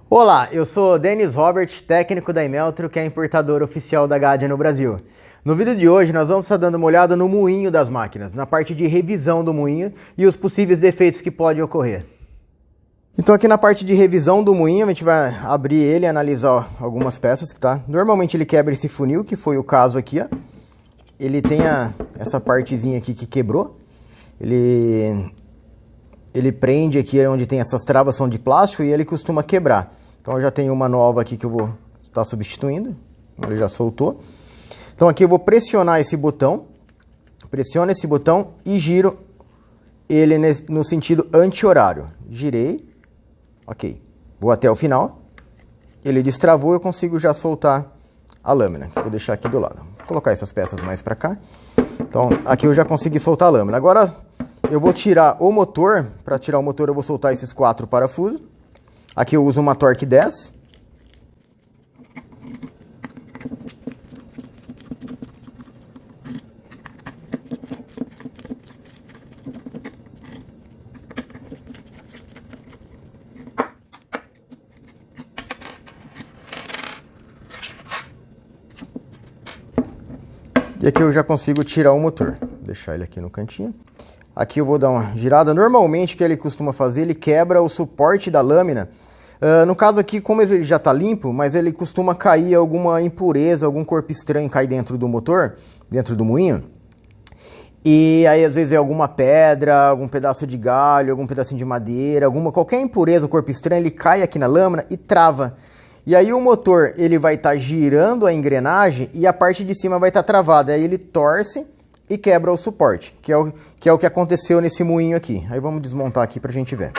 Olá, eu sou Denis Robert, técnico da Imeltro, que é a importadora oficial da Gadia no Brasil. No vídeo de hoje nós vamos estar dando uma olhada no moinho das máquinas, na parte de revisão do moinho e os possíveis defeitos que podem ocorrer. Então aqui na parte de revisão do moinho a gente vai abrir ele e analisar algumas peças, tá? Normalmente ele quebra esse funil, que foi o caso aqui, ó. Ele tem essa partezinha aqui que quebrou. Ele prende aqui onde tem essas travas, são de plástico e ele costuma quebrar. Então eu já tenho uma nova aqui que eu vou estar substituindo. Ele já soltou. Então aqui eu vou pressionar esse botão. Pressiono esse botão e giro ele no sentido anti-horário. Girei. Ok. Vou até o final. Ele destravou, eu consigo já soltar a lâmina. Vou deixar aqui do lado. Vou colocar essas peças mais para cá. Então aqui eu já consegui soltar a lâmina. Agora eu vou tirar o motor. Para tirar o motor eu vou soltar esses 4 parafusos. Aqui eu uso uma Torque 10. E aqui eu já consigo tirar o motor. Vou deixar ele aqui no cantinho. Aqui eu vou dar uma girada. Normalmente o que ele costuma fazer, ele quebra o suporte da lâmina. No caso aqui, como ele já está limpo, mas ele costuma cair alguma impureza, algum corpo estranho cai dentro do motor, dentro do moinho. E aí às vezes é alguma pedra, algum pedaço de galho, algum pedacinho de madeira, qualquer impureza, corpo estranho, ele cai aqui na lâmina e trava. E aí o motor ele vai estar girando a engrenagem e a parte de cima vai estar travada. Aí ele torce e quebra o suporte, que é o que aconteceu nesse moinho aqui. Aí vamos desmontar aqui pra gente ver.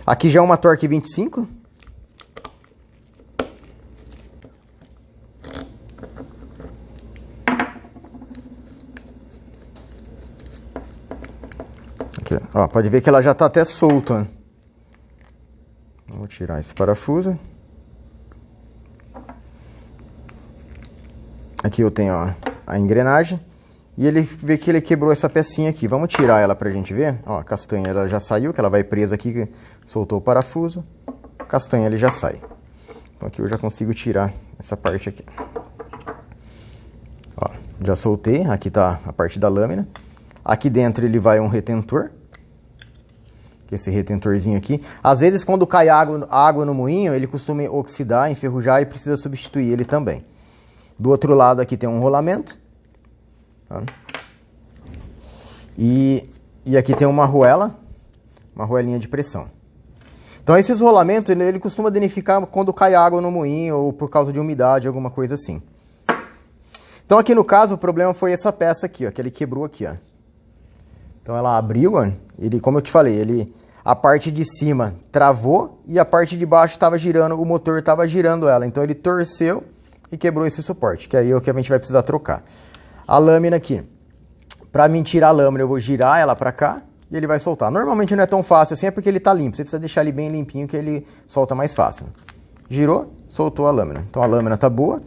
Aqui já é uma Torque 25. Aqui, ó, pode ver que ela já tá até solta. Vou tirar esse parafuso. Aqui eu tenho, ó, a engrenagem. E ele vê que ele quebrou essa pecinha aqui. Vamos tirar ela pra gente ver. Ó, a castanha ela já saiu, que ela vai presa aqui. Soltou o parafuso. A castanha ele já sai. Então aqui eu já consigo tirar essa parte aqui. Ó, já soltei. Aqui tá a parte da lâmina. Aqui dentro ele vai um retentor. Esse retentorzinho aqui. Às vezes quando cai água no moinho, ele costuma oxidar, enferrujar e precisa substituir ele também. Do outro lado aqui tem um rolamento. Tá? E aqui tem uma arruelinha de pressão. Então esses rolamentos, ele costuma danificar quando cai água no moinho ou por causa de umidade, alguma coisa assim. Então aqui no caso o problema foi essa peça aqui, ó, que ele quebrou aqui, ó. Então ela abriu, ó, como eu te falei, a parte de cima travou e a parte de baixo estava girando, o motor estava girando ela. Então ele torceu e quebrou esse suporte, que aí é o que a gente vai precisar trocar. A lâmina aqui, para mim tirar a lâmina eu vou girar ela para cá e ele vai soltar. Normalmente não é tão fácil assim, é porque ele está limpo. Você precisa deixar ele bem limpinho que ele solta mais fácil. Girou, soltou a lâmina. Então a lâmina está boa.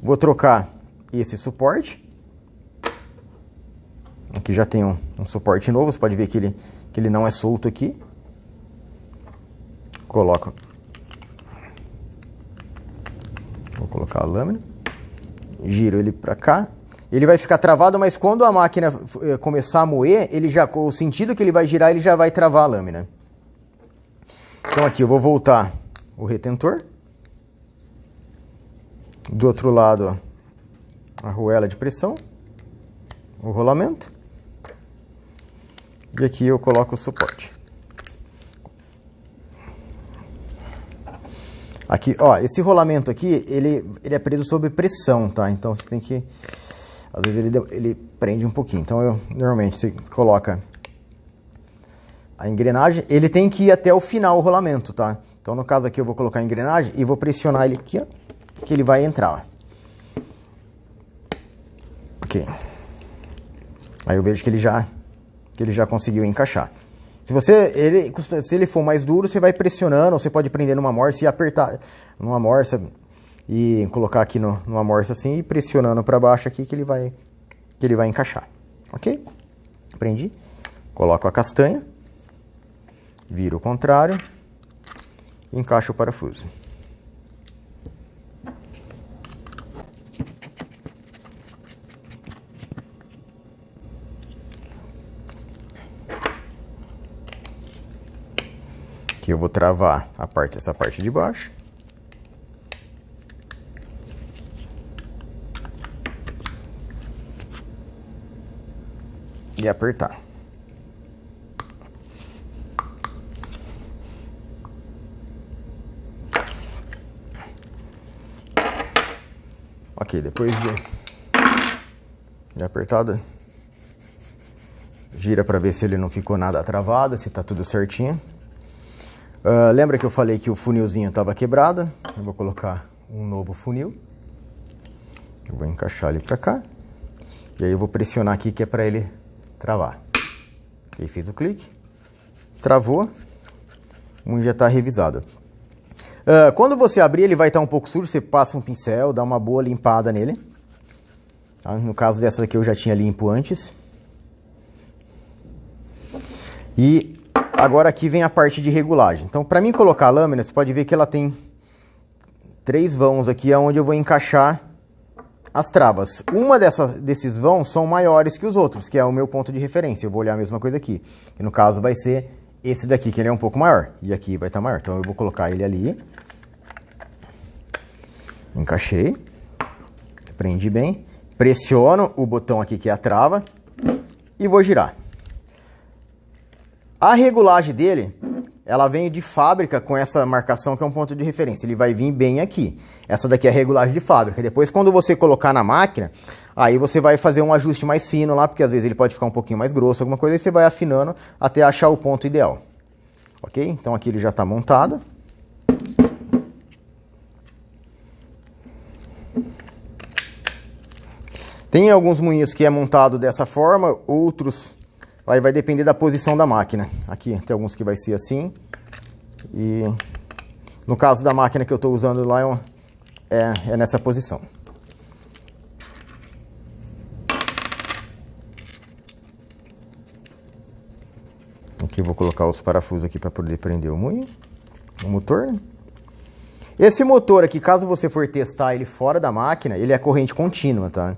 Vou trocar esse suporte. Aqui já tem um suporte novo, você pode ver que ele não é solto aqui. Coloco. Vou colocar a lâmina. Giro ele para cá. Ele vai ficar travado, mas quando a máquina começar a moer, o sentido que ele vai girar, ele já vai travar a lâmina. Então aqui eu vou voltar o retentor. Do outro lado, a arruela de pressão. O rolamento. E aqui eu coloco o suporte. Aqui, ó, esse rolamento aqui, ele é preso sob pressão, tá? Então você tem que... Às vezes ele prende um pouquinho. Então normalmente você coloca a engrenagem, ele tem que ir até o final o rolamento, tá? Então no caso aqui eu vou colocar a engrenagem e vou pressionar ele aqui, ó, que ele vai entrar, ó. Ok. Aí eu vejo que ele já conseguiu encaixar. Se ele for mais duro, você vai pressionando, ou você pode prender numa morsa e apertar numa morsa e colocar aqui numa morsa assim e pressionando para baixo aqui que ele vai encaixar. Ok? Prendi. Coloco a castanha. Viro o contrário. E encaixo o parafuso. Aqui eu vou travar essa parte de baixo. E apertar. Ok, depois de apertado, gira para ver se ele não ficou nada travado, se tá tudo certinho. Lembra que eu falei que o funilzinho estava quebrado? Eu vou colocar um novo funil. Eu vou encaixar ele para cá. E aí eu vou pressionar aqui que é para ele travar. Aí fiz o clique. Travou. O moinho já está revisado. Quando você abrir, ele vai estar um pouco sujo. Você passa um pincel, dá uma boa limpada nele. Tá? No caso dessa aqui eu já tinha limpo antes. E agora aqui vem a parte de regulagem. Então, para mim colocar a lâmina, você pode ver que ela tem 3 vãos aqui, onde eu vou encaixar as travas. Uma desses vãos são maiores que os outros, que é o meu ponto de referência. Eu vou olhar a mesma coisa aqui. Que no caso vai ser esse daqui, que ele é um pouco maior. E aqui vai estar maior. Então eu vou colocar ele ali. Encaixei. Prendi bem. Pressiono o botão aqui que é a trava. E vou girar. A regulagem dele, ela vem de fábrica com essa marcação que é um ponto de referência. Ele vai vir bem aqui. Essa daqui é a regulagem de fábrica. Depois, quando você colocar na máquina, aí você vai fazer um ajuste mais fino lá, porque às vezes ele pode ficar um pouquinho mais grosso, alguma coisa, e você vai afinando até achar o ponto ideal. Ok? Então aqui ele já está montado. Tem alguns moinhos que é montado dessa forma, outros aí vai depender da posição da máquina. Aqui tem alguns que vai ser assim. E no caso da máquina que eu estou usando lá é nessa posição. Aqui eu vou colocar os parafusos aqui para poder prender o moinho, o motor, né? Esse motor aqui, caso você for testar ele fora da máquina, ele é corrente contínua, tá?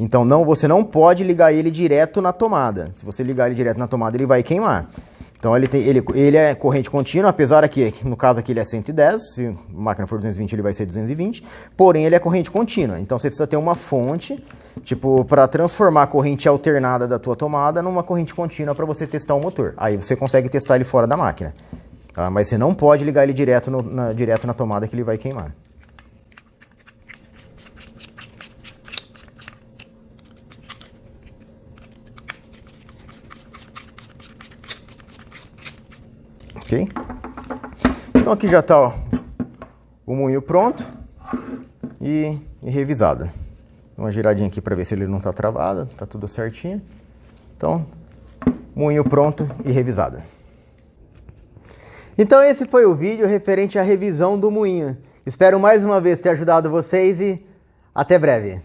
Então você não pode ligar ele direto na tomada. Se você ligar ele direto na tomada, ele vai queimar. Então ele é corrente contínua, apesar que no caso aqui ele é 110, se a máquina for 220 ele vai ser 220, porém ele é corrente contínua. Então você precisa ter uma fonte, tipo, para transformar a corrente alternada da tua tomada numa corrente contínua para você testar o motor. Aí você consegue testar ele fora da máquina. Tá? Mas você não pode ligar ele direto na tomada que ele vai queimar. Ok? Então aqui já está o moinho pronto e revisado. Uma giradinha aqui para ver se ele não está travado, está tudo certinho. Então, moinho pronto e revisado. Então esse foi o vídeo referente à revisão do moinho. Espero mais uma vez ter ajudado vocês e até breve.